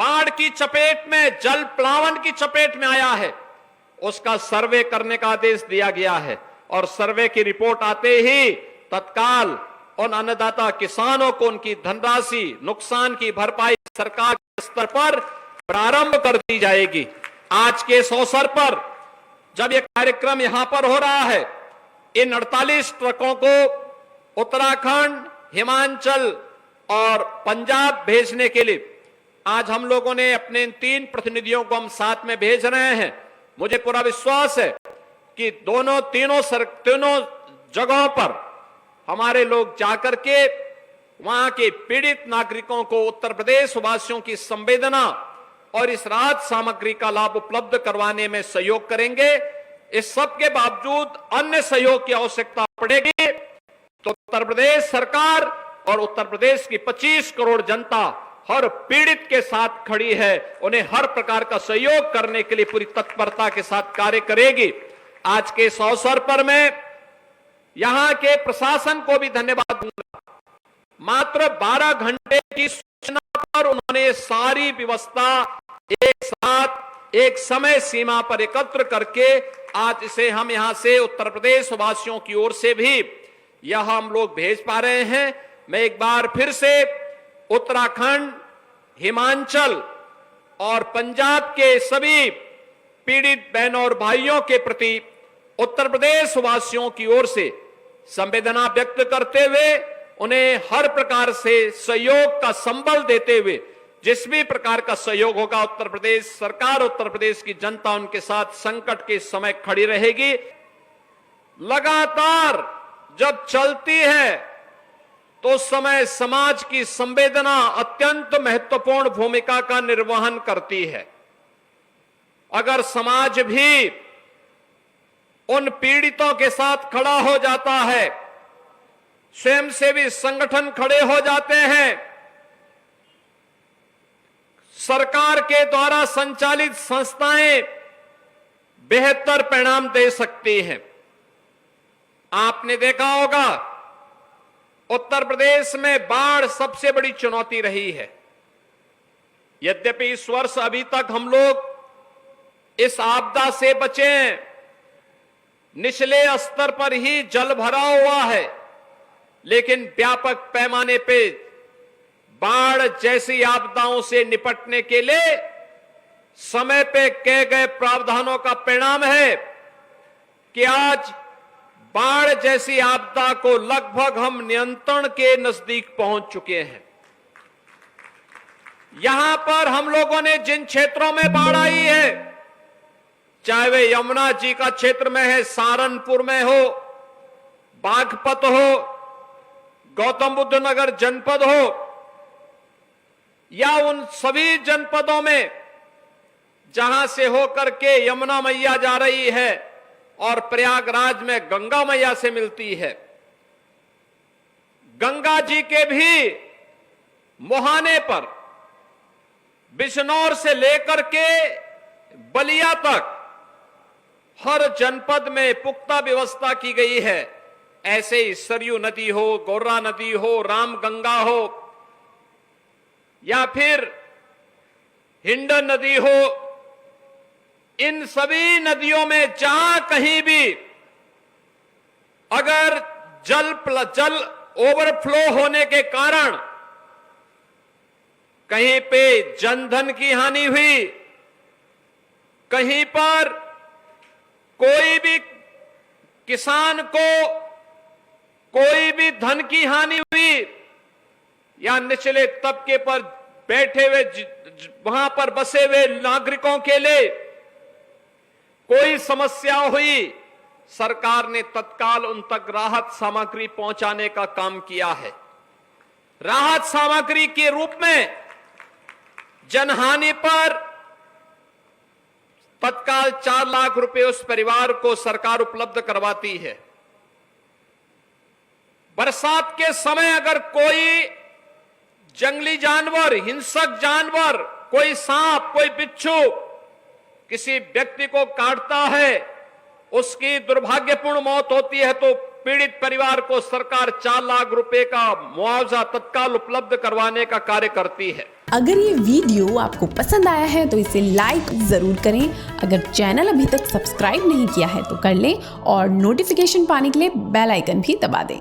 बाढ़ की चपेट में, जल प्लावन की चपेट में आया है, उसका सर्वे करने का आदेश दिया गया है और सर्वे की रिपोर्ट आते ही तत्काल उन अन्नदाता किसानों को उनकी धनराशि नुकसान की भरपाई सरकार के स्तर पर प्रारंभ कर दी जाएगी। आज के इस अवसर पर जब यह कार्यक्रम यहां पर हो रहा है, इन 48 ट्रकों को उत्तराखंड, हिमाचल और पंजाब भेजने के लिए आज हम लोगों ने अपने इन 3 प्रतिनिधियों को हम साथ में भेज रहे हैं। मुझे पूरा विश्वास है कि तीनों जगहों पर हमारे लोग जाकर के वहां के पीड़ित नागरिकों को उत्तर प्रदेश वासियों की संवेदना और इस राहत सामग्री का लाभ उपलब्ध करवाने में सहयोग करेंगे। इस सब के बावजूद अन्य सहयोग की आवश्यकता पड़ेगी तो उत्तर प्रदेश सरकार और उत्तर प्रदेश की 25 करोड़ जनता हर पीड़ित के साथ खड़ी है, उन्हें हर प्रकार का सहयोग करने के लिए पूरी तत्परता के साथ कार्य करेगी। आज के इस अवसर पर मैं यहां के प्रशासन को भी धन्यवाद दूंगा। मात्र 12 घंटे की सूचना पर उन्होंने सारी व्यवस्था एक साथ एक समय सीमा पर एकत्र करके आज इसे हम यहां से उत्तर प्रदेश वासियों की ओर से भी यह हम लोग भेज पा रहे हैं। मैं एक बार फिर से उत्तराखंड, हिमाचल और पंजाब के सभी पीड़ित बहनों और भाइयों के प्रति उत्तर प्रदेश वासियों की ओर से संवेदना व्यक्त करते हुए उन्हें हर प्रकार से सहयोग का संबल देते हुए जिस भी प्रकार का सहयोग होगा उत्तर प्रदेश सरकार, उत्तर प्रदेश की जनता उनके साथ संकट के समय खड़ी रहेगी। लगातार जब चलती है तो उस समय समाज की संवेदना अत्यंत महत्वपूर्ण भूमिका का निर्वहन करती है। अगर समाज भी उन पीड़ितों के साथ खड़ा हो जाता है, स्वयंसेवी संगठन खड़े हो जाते हैं, सरकार के द्वारा संचालित संस्थाएं बेहतर परिणाम दे सकती हैं। आपने देखा होगा उत्तर प्रदेश में बाढ़ सबसे बड़ी चुनौती रही है। यद्यपि इस वर्ष अभी तक हम लोग इस आपदा से बचे हैं, निचले स्तर पर ही जल भरा हुआ है, लेकिन व्यापक पैमाने पे बाढ़ जैसी आपदाओं से निपटने के लिए समय पे किए गए प्रावधानों का परिणाम है कि आज बाढ़ जैसी आपदा को लगभग हम नियंत्रण के नजदीक पहुंच चुके हैं। यहां पर हम लोगों ने जिन क्षेत्रों में बाढ़ आई है, चाहे वे यमुना जी का क्षेत्र में है, सहारनपुर में हो, बागपत हो, गौतम बुद्ध नगर जनपद हो, या उन सभी जनपदों में जहां से होकर के यमुना मैया जा रही है और प्रयागराज में गंगा मैया से मिलती है, गंगा जी के भी मुहाने पर बिजनौर से लेकर के बलिया तक हर जनपद में पुख्ता व्यवस्था की गई है। ऐसे ही सरयू नदी हो, गौरा नदी हो, रामगंगा हो या फिर हिंडन नदी हो, इन सभी नदियों में जहां कहीं भी अगर जल ओवरफ्लो होने के कारण कहीं पे जनधन की हानि हुई, कहीं पर कोई भी किसान को कोई भी धन की हानि हुई या निचले तबके पर बैठे हुए वहां पर बसे हुए नागरिकों के लिए कोई समस्या हुई, सरकार ने तत्काल उन तक राहत सामग्री पहुंचाने का काम किया है। राहत सामग्री के रूप में जनहानि पर तत्काल 4 लाख रुपए उस परिवार को सरकार उपलब्ध करवाती है। बरसात के समय अगर कोई जंगली जानवर, हिंसक जानवर, कोई सांप, कोई बिच्छू किसी व्यक्ति को काटता है, उसकी दुर्भाग्यपूर्ण मौत होती है तो पीड़ित परिवार को सरकार 4 लाख रुपए का मुआवजा तत्काल उपलब्ध करवाने का कार्य करती है। अगर ये वीडियो आपको पसंद आया है तो इसे लाइक ज़रूर करें। अगर चैनल अभी तक सब्सक्राइब नहीं किया है तो कर लें और नोटिफिकेशन पाने के लिए बेल आइकन भी दबा दें।